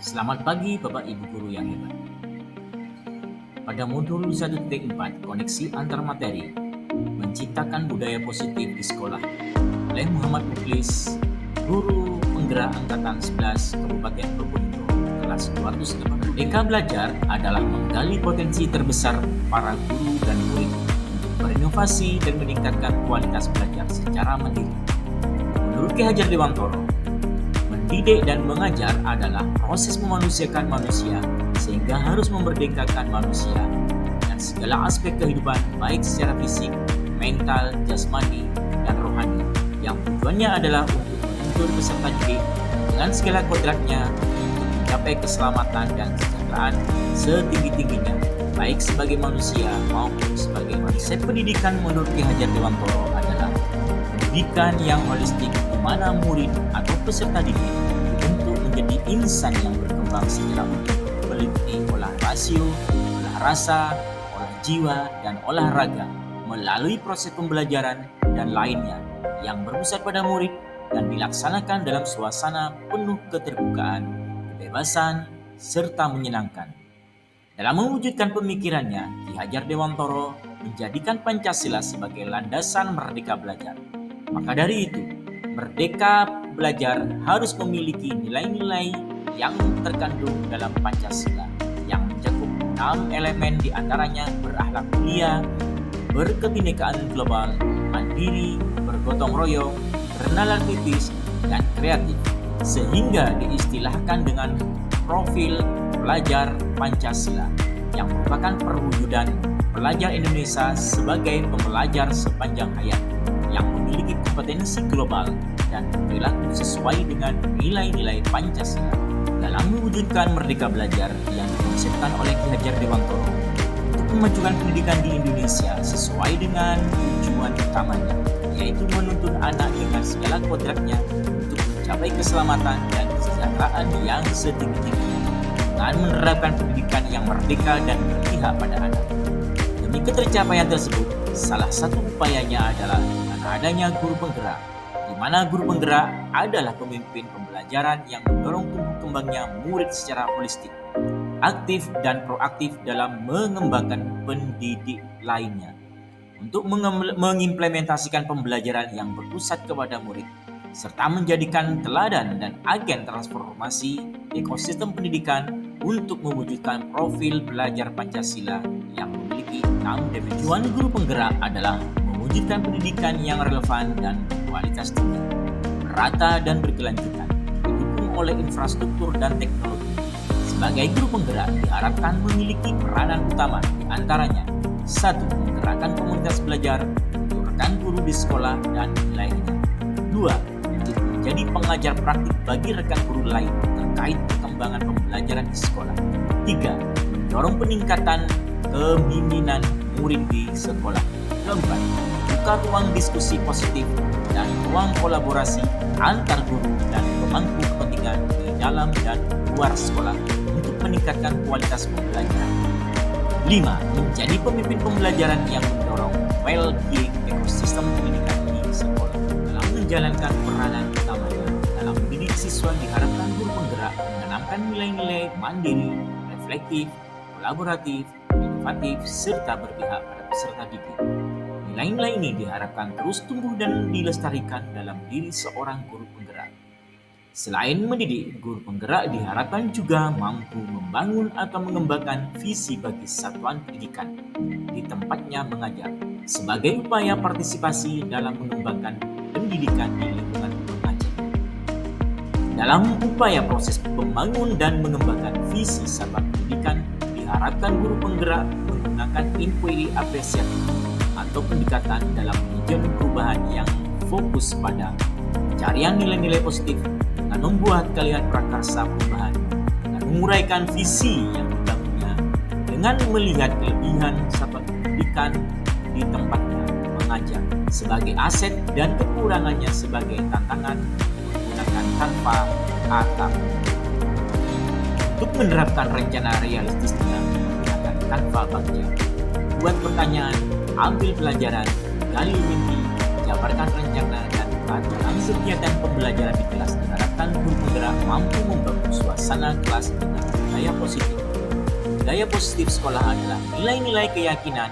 Selamat pagi Bapak Ibu Guru yang hebat. Pada modul 1.4 Koneksi Antar Materi, Menciptakan Budaya Positif di Sekolah oleh Muhammad Muklis, Guru Penggerak Angkatan 11 Kabupaten Probolinggo, kelas 208. Merdeka Belajar adalah menggali potensi terbesar para guru dan murid untuk berinovasi dan meningkatkan kualitas belajar secara mandiri. Menurut Ki Hajar Dewantoro, mendidik dan mengajar adalah proses memanusiakan manusia sehingga harus memerdekakan manusia dan segala aspek kehidupan baik secara fisik, mental, jasmani, dan rohani yang tujuannya adalah untuk menuntun peserta didik dengan segala kodratnya untuk mencapai keselamatan dan kesejahteraan setinggi-tingginya baik sebagai manusia maupun sebagai manusia. Pendidikan menurut Ki Hajar Dewantoro adalah pendidikan yang holistik di mana murid atau peserta didik dibentuk menjadi insan yang berkembang secara utuh meliputi olah rasio, olah rasa, olah jiwa, dan olahraga melalui proses pembelajaran dan lainnya yang berpusat pada murid dan dilaksanakan dalam suasana penuh keterbukaan, kebebasan, serta menyenangkan. Dalam mewujudkan pemikirannya, Ki Hajar Dewantoro menjadikan Pancasila sebagai landasan merdeka belajar. Maka dari itu, merdeka belajar harus memiliki nilai-nilai yang terkandung dalam Pancasila yang mencakup 6 elemen diantaranya berakhlak mulia, berkebinekaan global, mandiri, bergotong royong, bernalar kritis, dan kreatif, sehingga diistilahkan dengan profil pelajar Pancasila yang merupakan perwujudan pelajar Indonesia sebagai pembelajar sepanjang hayat yang memiliki kompetensi global dan perilaku sesuai dengan nilai-nilai Pancasila. Dalam mewujudkan merdeka belajar yang dikonsepkan oleh Ki Hajar Dewantoro untuk memajukan pendidikan di Indonesia sesuai dengan tujuan utamanya, yaitu menuntun anak dengan segala kodratnya untuk mencapai keselamatan dan kesejahteraan yang setinggi-tingginya dengan menerapkan pendidikan yang merdeka dan berpihak pada anak. Demi ketercapaian tersebut, salah satu upayanya adalah dengan adanya guru penggerak, di mana guru penggerak adalah pemimpin pembelajaran yang mendorong tumbuh kembangnya murid secara holistik, aktif dan proaktif dalam mengembangkan pendidik lainnya untuk mengimplementasikan pembelajaran yang berpusat kepada murid, serta menjadikan teladan dan agen transformasi ekosistem pendidikan untuk mewujudkan profil belajar Pancasila yang memiliki 6 dimensi. Tujuan guru penggerak adalah mewujudkan pendidikan yang relevan dan berkualitas tinggi, merata dan berkelanjutan, didukung oleh infrastruktur dan teknologi. Sebagai guru penggerak diharapkan memiliki peranan utama di antaranya 1. Menggerakkan komunitas belajar untuk rekan guru di sekolah dan wilayahnya. 2. Untuk menjadi pengajar praktik bagi rekan guru lain terkait perkembangan pembelajaran di sekolah. 3. Mendorong peningkatan kepemimpinan murid di sekolah. 4. Membuka ruang diskusi positif dan ruang kolaborasi antar guru dan pemangku kepentingan di dalam dan luar sekolah untuk meningkatkan kualitas pembelajaran. 5. Menjadi pemimpin pembelajaran yang mendorong well-being ekosistem pendidikan di sekolah. Dalam menjalankan peranan utamanya dalam mendidik siswa, diharapkan guru penggerak menanamkan nilai-nilai mandiri, reflektif, kolaboratif, inovatif, serta berpihak pada peserta didik. Nilai-nilai ini diharapkan terus tumbuh dan dilestarikan dalam diri seorang guru penggerak. Selain mendidik, guru penggerak diharapkan juga mampu membangun atau mengembangkan visi bagi satuan pendidikan di tempatnya mengajar sebagai upaya partisipasi dalam mengembangkan pendidikan di lingkungan mengajar. Dalam upaya proses membangun dan mengembangkan visi satuan pendidikan, diharapkan guru penggerak menggunakan inquiry apresiatif atau pendekatan dalam manajemen perubahan yang fokus pada pencarian nilai-nilai positif dengan membuat kalian prakarsa perubahan dan menguraikan visi yang dibangunnya dengan melihat kelebihan satuan pendidikan di tempatnya mengajar sebagai aset dan kekurangannya sebagai tantangan menggunakan tanpa atap. Untuk menerapkan rencana realistisnya menggunakan tanpa bagja, buat pertanyaan, ambil pelajaran, gali mimpi, jabarkan rencana, dan atur kegiatan pembelajaran di kelas diharapkan dan guru penggerak mampu membangun suasana kelas dengan budaya positif. Budaya positif sekolah adalah nilai-nilai keyakinan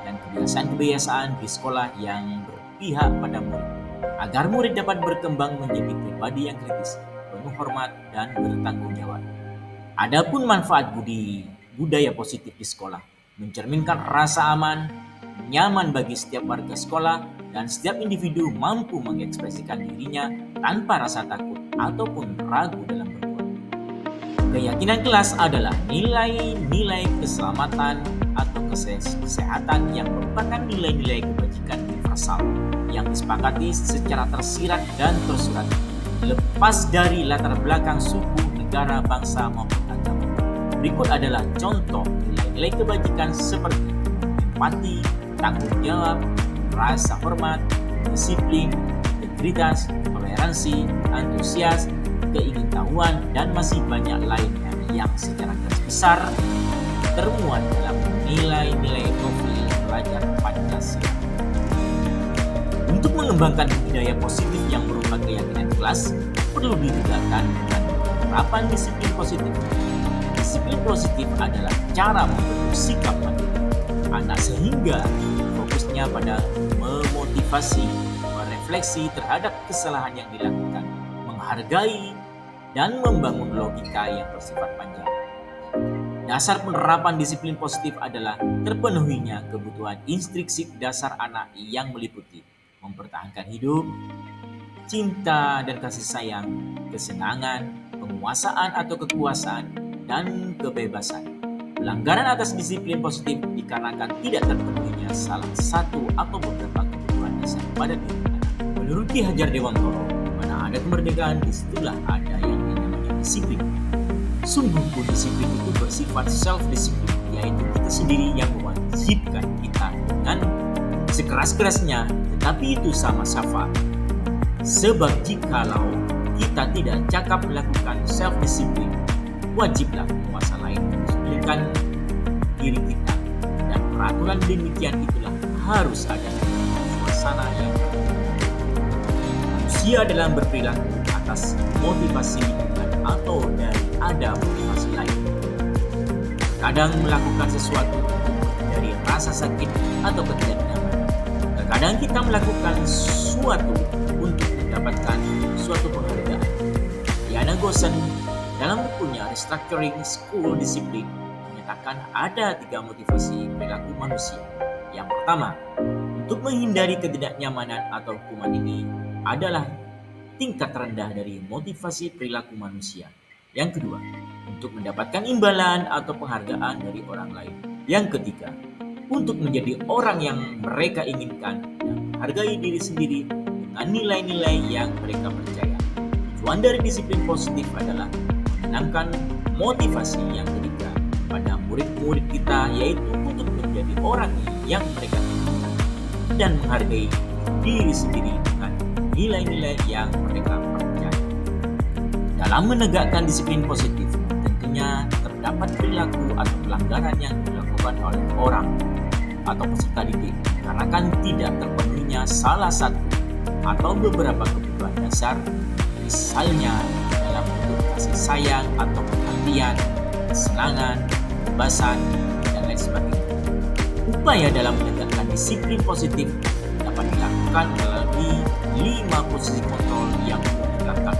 dan kebiasaan-kebiasaan di sekolah yang berpihak pada murid, agar murid dapat berkembang menjadi pribadi yang kritis, penuh hormat, dan bertanggung jawab. Adapun manfaat budaya positif di sekolah mencerminkan rasa aman, nyaman bagi setiap warga sekolah, dan setiap individu mampu mengekspresikan dirinya tanpa rasa takut ataupun ragu dalam berbuat. Keyakinan kelas adalah nilai-nilai keselamatan atau kesehatan yang merupakan nilai-nilai kebajikan universal yang disepakati secara tersirat dan tersurat, lepas dari latar belakang suku, negara, bangsa maupun agama. Berikut adalah contoh nilai-nilai kebajikan seperti empati, tanggung jawab, rasa hormat, disiplin, integritas, toleransi, antusias, keingintahuan, dan masih banyak lainnya yang secara garis besar termuat dalam nilai-nilai profil pelajar Pancasila. Untuk mengembangkan budaya positif yang berupa keyakinan kelas, perlu ditegakkan dengan penerapan disiplin positif. Disiplin positif adalah cara membentuk sikap mandiri anak sehingga fokusnya pada memotivasi, merefleksi terhadap kesalahan yang dilakukan, menghargai, dan membangun logika yang bersifat panjang. Dasar penerapan disiplin positif adalah terpenuhinya kebutuhan intrinsik dasar anak yang meliputi mempertahankan hidup, cinta dan kasih sayang, kesenangan, penguasaan atau kekuasaan, dan kebebasan. Pelanggaran atas disiplin positif dikarenakan tidak terpenuhinya salah satu atau beberapa kebutuhan dasar pada diri anak. Menurut Ki Hajar Dewantoro, mana ada kemerdekaan, disitulah ada yang namanya disiplin. Sungguh pun disiplin itu bersifat self-disiplin, yaitu kita sendiri yang mewajibkan kita dengan sekeras-kerasnya, tetapi itu sama syafaat. Sebab jikalau kita tidak cakap melakukan self-disiplin, wajiblah penguasa lain mendisiplinkan diri kita, dan peraturan demikian itulah harus ada suasana yang manusia dalam berperilaku atas motivasi lingkungan atau dari ada motivasi lain. Kadang melakukan sesuatu dari rasa sakit atau ketidaknyamanan. Terkadang kita melakukan sesuatu untuk mendapatkan suatu penghargaan. Diana Gosen dalam bukunya Restructuring School Discipline menyatakan ada 3 motivasi perilaku manusia. Yang pertama, untuk menghindari ketidaknyamanan atau hukuman ini adalah tingkat rendah dari motivasi perilaku manusia. Yang kedua, untuk mendapatkan imbalan atau penghargaan dari orang lain. Yang ketiga, untuk menjadi orang yang mereka inginkan dan menghargai diri sendiri dengan nilai-nilai yang mereka percaya. Tujuan dari disiplin positif adalah menanamkan motivasi yang ketiga pada murid-murid kita, yaitu untuk menjadi orang yang mereka inginkan dan menghargai diri sendiri dengan nilai-nilai yang mereka percaya. Dalam menegakkan disiplin positif, tentunya terdapat perilaku atau pelanggaran yang dilakukan oleh orang atau peserta didik karena tidak terpenuhinya salah satu atau beberapa kebutuhan dasar, misalnya dalam bentuk kasih sayang atau perhatian, kesenangan, kebebasan, dan lain sebagainya. Upaya dalam menegakkan disiplin positif dapat dilakukan melalui 5 posisi kontrol yang dilakukan.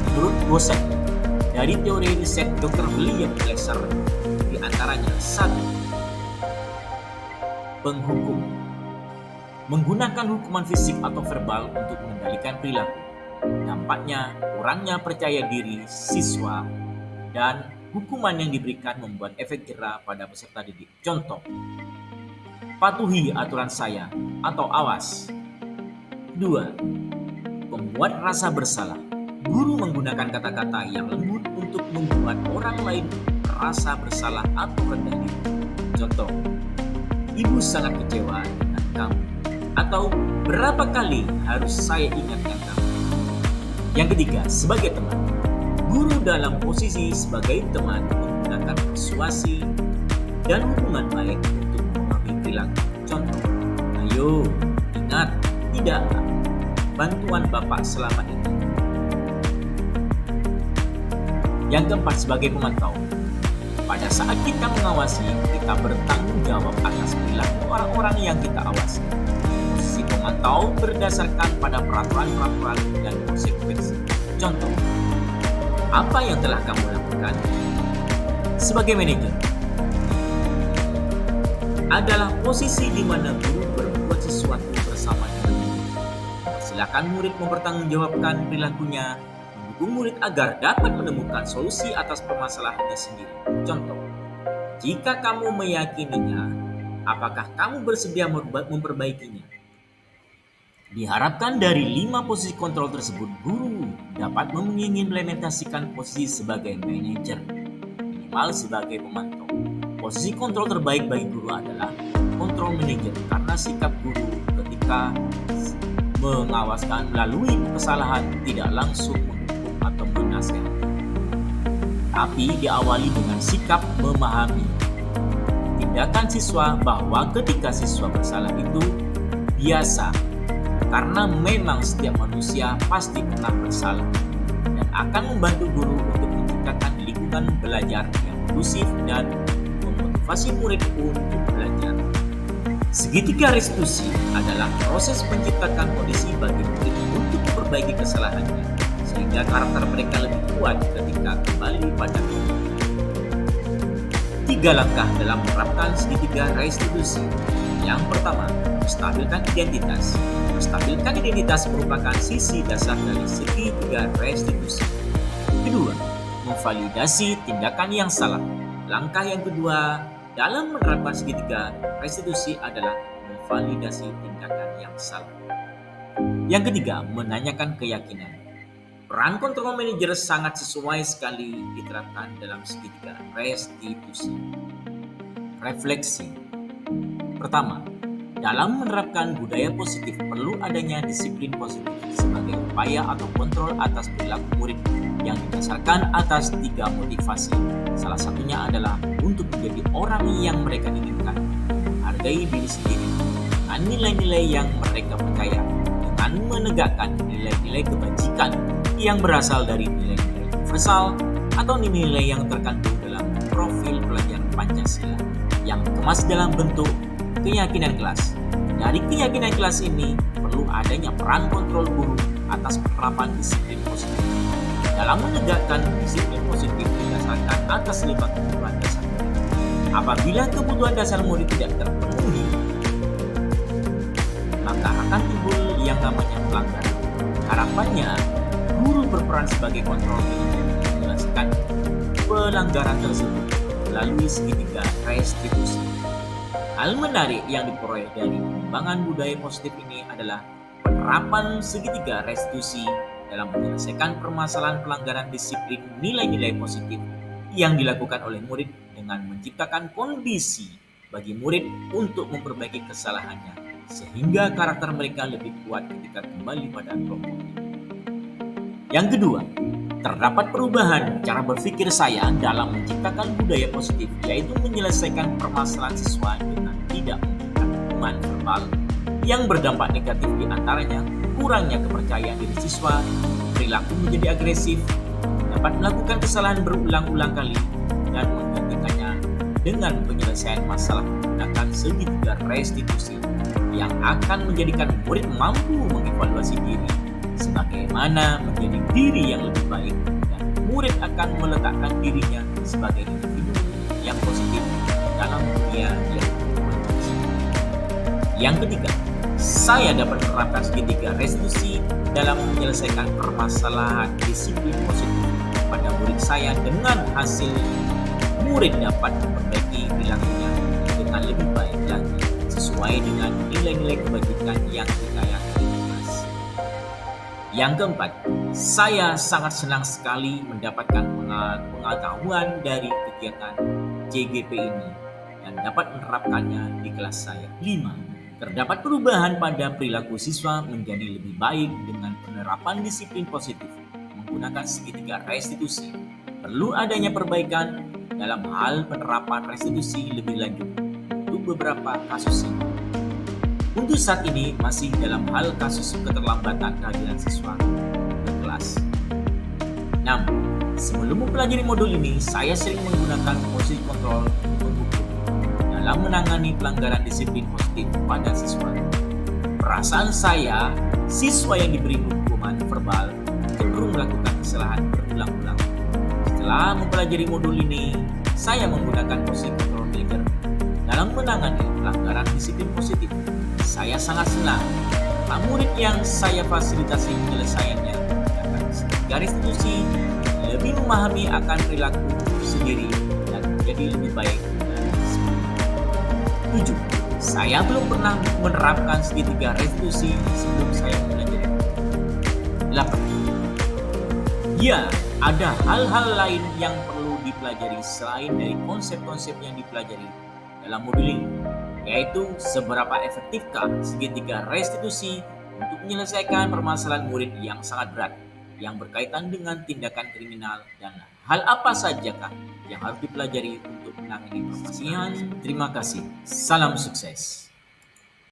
Menurut Gosen, dari teori riset Dr. William Glasser, di antaranya 1. Penghukum. Menggunakan hukuman fisik atau verbal untuk mengendalikan perilaku. Dampaknya kurangnya percaya diri siswa dan hukuman yang diberikan membuat efek jera pada peserta didik. Contoh, patuhi aturan saya atau awas. 2. Membuat rasa bersalah. Guru menggunakan kata-kata yang lembut untuk membuat orang lain merasa bersalah atau rendah diri. Contoh, ibu sangat kecewa dengan kamu, atau berapa kali harus saya ingatkan kamu. Yang ketiga, sebagai teman. Guru dalam posisi sebagai teman menggunakan persuasi dan hubungan baik untuk memahami perilaku. Contoh, ayo ingat, tidak bantuan Bapak selama ini. Yang keempat, sebagai pemantau. Pada saat kita mengawasi, kita bertanggung jawab atas perilaku orang-orang yang kita awasi. Posisi pemantau berdasarkan pada peraturan-peraturan dan konsekuensi. Contoh, apa yang telah kamu lakukan? Sebagai manajer, adalah posisi di mana guru berbuat sesuatu bersama dengan murid. Silakan murid mempertanggungjawabkan perilakunya, mendukung murid agar dapat menemukan solusi atas permasalahannya sendiri. Contoh, jika kamu meyakininya, apakah kamu bersedia memperbaikinya? Diharapkan dari 5 posisi kontrol tersebut, guru dapat mengimplementasikan posisi sebagai manajer, minimal sebagai pemantau. Posisi kontrol terbaik bagi guru adalah kontrol manajer, karena sikap guru ketika mengawaskan melalui kesalahan tidak langsung menghukum atau menasihati, tapi diawali dengan sikap memahami tindakan siswa, bahwa ketika siswa bersalah itu biasa, karena memang setiap manusia pasti pernah bersalah, dan akan membantu guru untuk menciptakan lingkungan belajar yang kondusif dan memotivasi murid untuk belajar. Segitiga restitusi adalah proses menciptakan kondisi bagi murid untuk memperbaiki kesalahannya, sehingga karakter mereka lebih kuat ketika kembali pada kelompoknya. 3 langkah dalam menerapkan segitiga restitusi. Yang pertama, menstabilkan identitas. Menstabilkan identitas merupakan sisi dasar dari segitiga restitusi. Kedua, memvalidasi tindakan yang salah. Langkah yang kedua dalam menerapkan segitiga restitusi adalah memvalidasi tindakan yang salah. Yang ketiga, menanyakan keyakinan. Peran kontrol manajer sangat sesuai sekali diterapkan dalam segitiga restitusi. Refleksi. Pertama, dalam menerapkan budaya positif perlu adanya disiplin positif sebagai upaya atau kontrol atas perilaku murid yang didasarkan atas 3 motivasi. Salah satunya adalah untuk menjadi orang yang mereka inginkan, menghargai diri sendiri dengan nilai-nilai yang mereka percaya, dengan menegakkan nilai-nilai kebajikan yang berasal dari nilai-nilai universal atau nilai-nilai yang terkandung dalam profil pelajar Pancasila yang dikemas dalam bentuk keyakinan kelas. Dari keyakinan kelas ini perlu adanya peran kontrol guru atas penerapan disiplin positif. Dalam menegakkan disiplin positif didasarkan atas 5 kebutuhan dasar murid. Apabila kebutuhan dasar murid tidak terpenuhi, maka akan timbul yang namanya pelanggaran. Harapannya, guru berperan sebagai kontrol manajer menjelaskan pelanggaran tersebut melalui segitiga restitusi. Hal menarik yang diperoleh dari pengembangan budaya positif ini adalah penerapan segitiga restitusi dalam menyelesaikan permasalahan pelanggaran disiplin nilai-nilai positif yang dilakukan oleh murid dengan menciptakan kondisi bagi murid untuk memperbaiki kesalahannya, sehingga karakter mereka lebih kuat ketika kembali pada kelompoknya. Yang kedua, terdapat perubahan cara berpikir saya dalam menciptakan budaya positif, yaitu menyelesaikan permasalahan siswa dengan tidak memberikan hukuman verbal yang berdampak negatif, di antaranya kurangnya kepercayaan diri siswa, perilaku menjadi agresif, dapat melakukan kesalahan berulang-ulang kali, dan menggantikannya dengan penyelesaian masalah menggunakan segitiga restitusi yang akan menjadikan murid mampu mengevaluasi diri sebagaimana menjadi diri yang lebih baik, dan murid akan meletakkan dirinya sebagai individu yang positif dalam dunia yang berkondisi. Yang ketiga, saya dapat menerapkan segitiga restitusi dalam menyelesaikan permasalahan disiplin positif pada murid saya dengan hasil murid dapat memperbaiki perilakunya dengan lebih baik lagi sesuai dengan nilai-nilai kebajikan yang kita yakini. Yang keempat, saya sangat senang sekali mendapatkan pengetahuan dari kegiatan CGP ini dan dapat menerapkannya di kelas saya. 5. Terdapat perubahan pada perilaku siswa menjadi lebih baik dengan penerapan disiplin positif menggunakan segitiga restitusi. Perlu adanya perbaikan dalam hal penerapan restitusi lebih lanjut untuk beberapa kasus ini. Untuk saat ini masih dalam hal kasus keterlambatan kehadiran siswa ke kelas. 6. Sebelum mempelajari modul ini, saya sering menggunakan posisi kontrol menghukum dalam menangani pelanggaran disiplin positif pada siswa. Perasaan saya, siswa yang diberi hukuman verbal cenderung melakukan kesalahan berulang-ulang. Setelah mempelajari modul ini, saya menggunakan posisi kontrol trigger dalam menangani pelanggaran disiplin positif. Saya sangat senang murid yang saya fasilitasi penyelesaiannya akan garis restitusi lebih memahami akan perilaku sendiri dan menjadi lebih baik dari sebelumnya. 7. Saya belum pernah menerapkan segitiga restitusi sebelum saya belajar. 8. Ya, ada hal-hal lain yang perlu dipelajari selain dari konsep-konsep yang dipelajari dalam modul ini, yaitu seberapa efektifkah segitiga restitusi untuk menyelesaikan permasalahan murid yang sangat berat yang berkaitan dengan tindakan kriminal, dan hal apa sajakah yang harus dipelajari untuk menangani permasalahan. Terima kasih. Salam sukses.